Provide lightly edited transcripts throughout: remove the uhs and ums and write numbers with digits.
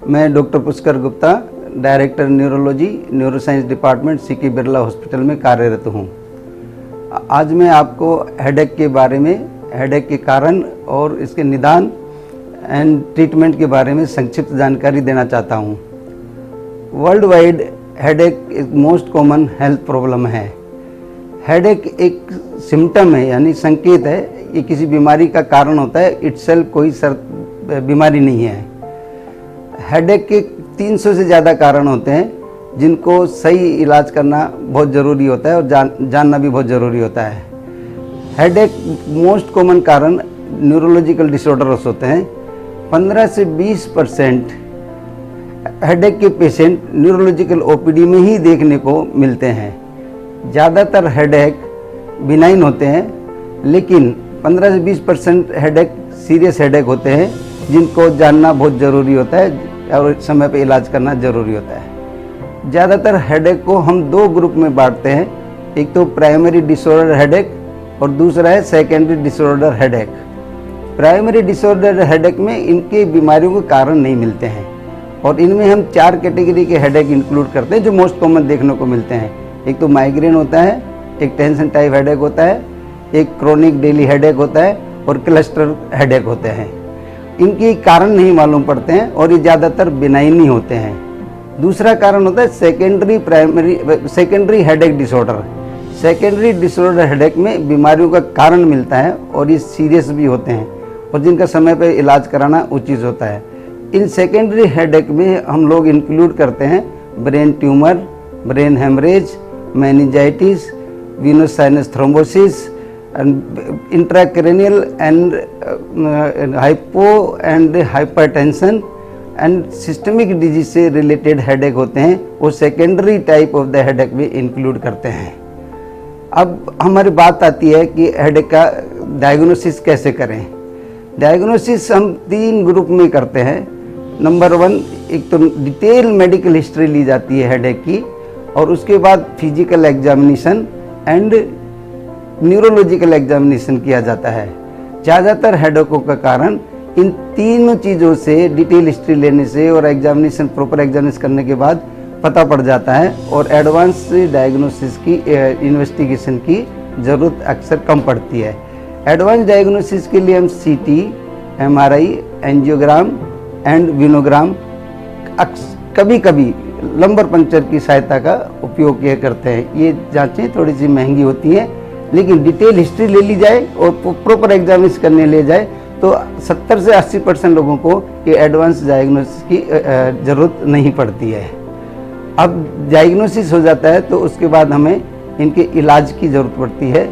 मैं doctor Pushkar Gupta, director neurology neuroscience department CK Birla hospital में कार्यरत हूँ। आज मैं आपको हेडेक के बारे में, हेडेक के कारण और इसके निदान एंड ट्रीटमेंट के बारे में संक्षिप्त जानकारी देना चाहता हूँ। वर्ल्ड वाइड हेडेक एक मोस्ट कॉमन हेल्थ प्रॉब्लम है। हेडेक एक सिम्टम है, यानी संकेत है। ये किसी बीमारी का कारण होता है, इटसेल्फ कोई बीमारी नहीं है। हेडेक के 300 से ज़्यादा कारण होते हैं जिनको सही इलाज करना बहुत ज़रूरी होता है और जानना भी बहुत ज़रूरी होता है। हेडेक मोस्ट कॉमन कारण न्यूरोलॉजिकल डिसऑर्डर्स होते हैं। 15 से 20% हेडेक के पेशेंट न्यूरोलॉजिकल ओपीडी में ही देखने को मिलते हैं। ज़्यादातर हेडेक बिनाइन होते हैं, लेकिन 15 से 20% हेडेक सीरियस हेडेक होते हैं जिनको जानना बहुत ज़रूरी होता है और समय पे इलाज करना ज़रूरी होता है। ज़्यादातर हेडेक को हम दो ग्रुप में बांटते हैं, एक तो प्राइमरी डिसऑर्डर हेडेक और दूसरा है secondary disorder headache. Primary disorder headache में इनके बीमारियों के कारण नहीं मिलते हैं और इनमें हम 4 कैटेगरी के हेडेक इंक्लूड करते हैं जो मोस्ट कॉमन देखने को मिलते हैं। एक तो माइग्रेन होता है, एक टेंशन टाइप हेडेक होता है, एक क्रोनिक डेली हेडेक होता है और क्लस्टर हेडेक होते हैं। इनके कारण नहीं मालूम पड़ते हैं और ये ज़्यादातर बिनाइन ही होते हैं। दूसरा कारण होता है secondary headache disorder. Secondary disorder headache में बीमारियों का कारण मिलता है और ये सीरियस भी होते हैं और जिनका समय पर इलाज कराना उचित होता है। इन सेकेंडरी हेडेक में हम लोग इंक्लूड करते हैं brain tumour, brain haemorrhage, meningitis, venous sinus thrombosis, intracranial and hypo and hypertension and systemic disease से रिलेटेड हेडेक होते हैं, वो secondary type of the headache में इंक्लूड करते हैं। अब हमारी बात आती है कि हेडेक का डायग्नोसिस कैसे करें। डायग्नोसिस हम 3 ग्रुप में करते हैं। नंबर 1, एक तो डिटेल मेडिकल हिस्ट्री ली जाती है हेडेक की और उसके बाद physical examination and neurological examination किया जाता है। ज़्यादातर हेडेकों का कारण इन तीनों चीज़ों से डिटेल हिस्ट्री लेने से और एग्जामिनेशन, प्रॉपर एग्जामिनेशन करने के बाद पता पड़ जाता है और एडवांस डायग्नोसिस की इन्वेस्टिगेशन की ज़रूरत अक्सर कम पड़ती है। एडवांस डायग्नोसिस के लिए हम CT, MRI, एंजियोग्राम एंड विनोग्राम, कभी कभी लंबर पंक्चर की सहायता का उपयोग किया करते हैं। ये जांचें थोड़ी सी महंगी होती हैं, लेकिन डिटेल हिस्ट्री ले ली जाए और प्रॉपर एग्जामिनेशन करने ले जाए तो 70 से 80% लोगों को ये एडवांस डायग्नोसिस की ज़रूरत नहीं पड़ती है। अब डायग्नोसिस हो जाता है तो उसके बाद हमें इनके इलाज की ज़रूरत पड़ती है।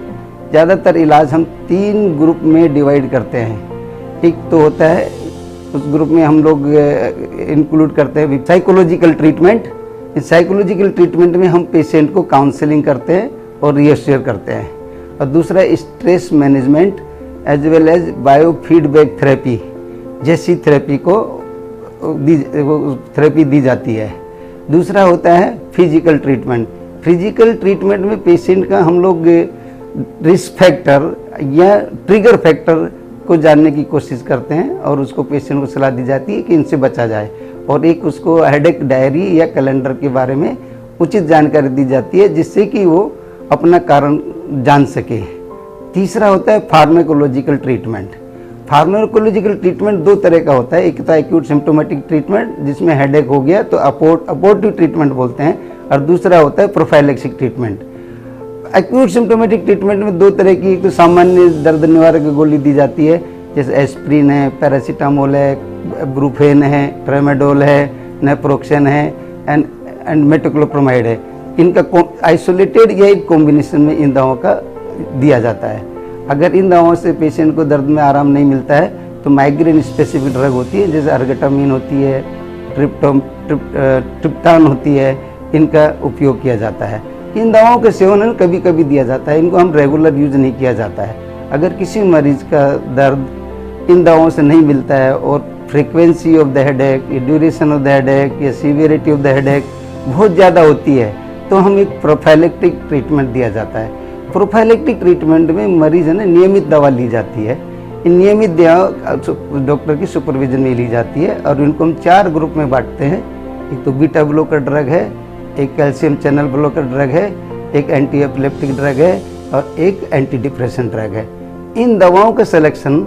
ज़्यादातर इलाज हम 3 ग्रुप में डिवाइड करते हैं। एक तो होता है, उस ग्रुप में हम लोग इंक्लूड करते हैं साइकोलॉजिकल ट्रीटमेंट। इस साइकोलॉजिकल ट्रीटमेंट में हम पेशेंट को काउंसलिंग करते हैं और रिएश्योर करते हैं। और दूसरा stress management as well as biofeedback therapy जैसी थेरेपी दी जाती है। दूसरा होता है फिजिकल ट्रीटमेंट। फिजिकल ट्रीटमेंट में पेशेंट का हम लोग रिस्क फैक्टर या ट्रिगर फैक्टर को जानने की कोशिश करते हैं और उसको पेशेंट को सलाह दी जाती है कि इनसे बचा जाए और एक उसको हेडेक डायरी या कैलेंडर के बारे में उचित जानकारी दी जाती है जिससे कि वो अपना कारण जान सके। तीसरा होता है फार्माकोलॉजिकल ट्रीटमेंट। फार्माकोलॉजिकल ट्रीटमेंट 2 तरह का होता है। एक तो एक्यूट सिम्प्टोमेटिक ट्रीटमेंट जिसमें हेडेक हो गया तो अपोर्टिव ट्रीटमेंट बोलते हैं, और दूसरा होता है प्रोफाइलैक्सिक ट्रीटमेंट। एक्यूट सिम्प्टोमेटिक ट्रीटमेंट में 2 तरह की, एक तो सामान्य दर्द निवारक गोली दी जाती है जैसे एस्प्रिन है, पैरासीटामोल है, ब्रूफेन है, ट्रेमाडोल है, नेप्रोक्सेन है एंड मेटोक्लोप्रोमाइड है। इनका आइसोलेटेड या एक कॉम्बिनेशन में इन दवाओं का दिया जाता है। अगर इन दवाओं से पेशेंट को दर्द में आराम नहीं मिलता है तो माइग्रेन स्पेसिफिक ड्रग होती है जैसे अर्गटामिन होती है, ट्रिप्टान होती है, इनका उपयोग किया जाता है। इन दवाओं का सेवन कभी कभी दिया जाता है, इनको हम रेगुलर यूज नहीं किया जाता है। अगर किसी मरीज का दर्द इन दवाओं से नहीं मिलता है और frequency of the headache, duration of the headache या सीवियरिटी ऑफ द हेडेक बहुत ज़्यादा होती है तो हम एक प्रोफाइलेक्टिक ट्रीटमेंट दिया जाता है। प्रोफाइलेक्टिक ट्रीटमेंट में मरीज है ना नियमित दवा ली जाती है। नियमित दवाएं डॉक्टर की सुपरविजन में ली जाती है और इनको हम 4 ग्रुप में बांटते हैं। एक तो बीटा ब्लॉकर ड्रग है, एक कैल्शियम चैनल ब्लॉकर ड्रग है, एक एंटी एपिलेप्टिक ड्रग है और एक एंटी डिप्रेशन ड्रग है। इन दवाओं का सिलेक्शन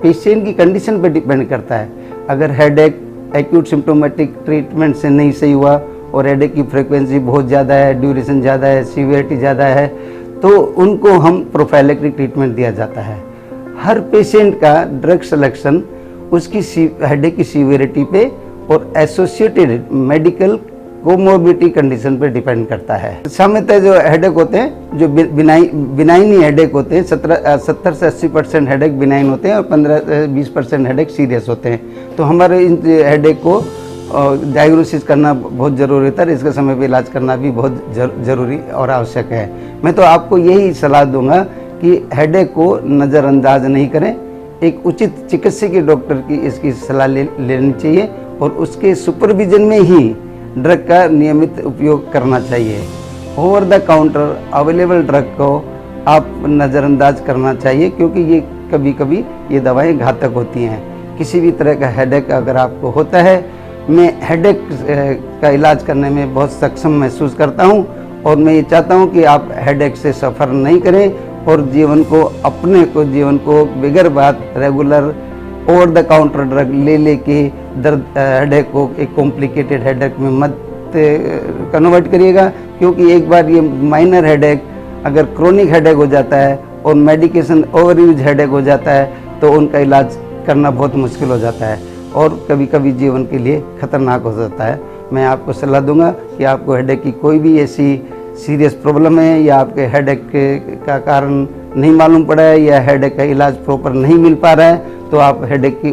पेशेंट की कंडीशन पर डिपेंड करता है। अगर हेडेक एक्यूट सिम्टोमेटिक ट्रीटमेंट से नहीं सही हुआ और हेडेक की फ्रीक्वेंसी बहुत ज़्यादा है, ड्यूरेशन ज़्यादा है, सीवियरिटी ज़्यादा है, तो उनको हम प्रोफाइलैक्टिक ट्रीटमेंट दिया जाता है। हर पेशेंट का ड्रग सिलेक्शन उसकी हेडेक की सीवियरिटी पे और एसोसिएटेड मेडिकल कोमोर्बिडिटी कंडीशन पे डिपेंड करता है। सामान्यतः जो हेडेक होते हैं, जो बिनाइन हेडेक होते हैं, 70 से 80% हेडेक बिनाइन होते हैं और 15-20% हेडेक सीरियस होते हैं। तो हमारे इन हेडेक को डायग्नोसिस करना बहुत ज़रूरी होता है, इसके समय पे इलाज करना भी बहुत ज़रूरी और आवश्यक है। मैं तो आपको यही सलाह दूंगा कि हेडेक को नज़रअंदाज नहीं करें, एक उचित चिकित्सकीय डॉक्टर की इसकी सलाह लेनी चाहिए और उसके सुपरविजन में ही ड्रग का नियमित उपयोग करना चाहिए। Over the counter available drug को आप नज़रअंदाज करना चाहिए, क्योंकि ये कभी कभी ये दवाएं घातक होती हैं। किसी भी तरह का हेडेक अगर आपको होता है, मैं हेडेक का इलाज करने में बहुत सक्षम महसूस करता हूं और मैं ये चाहता हूं कि आप हेडेक से सफ़र नहीं करें और जीवन को बगैर बात regular over the counter drug लेके दर्द हेडेक को एक कॉम्प्लिकेटेड हेडेक में मत कन्वर्ट करिएगा, क्योंकि एक बार ये माइनर हेडेक अगर क्रोनिक हेडेक हो जाता है और मेडिकेशन ओवर यूज हेडेक हो जाता है तो उनका इलाज करना बहुत मुश्किल हो जाता है और कभी कभी जीवन के लिए खतरनाक हो जाता है। मैं आपको सलाह दूंगा कि आपको हेडेक की कोई भी ऐसी सीरियस प्रॉब्लम है या आपके हेडेक का कारण नहीं मालूम पड़ा है या हेडेक का इलाज प्रॉपर नहीं मिल पा रहा है, तो आप हेडेक की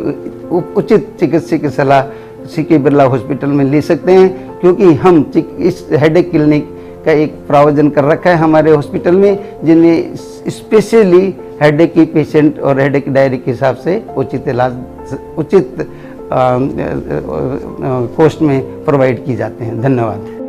उचित चिकित्सा की सलाह सीके बिरला हॉस्पिटल में ले सकते हैं, क्योंकि हम इस हेडेक क्लिनिक का एक प्रावधान कर रखा है हमारे हॉस्पिटल में, जिन्हें स्पेशली हेडेक की पेशेंट और हेडेक डायरी के हिसाब से उचित इलाज उचित कॉस्ट में प्रोवाइड की जाते हैं। धन्यवाद।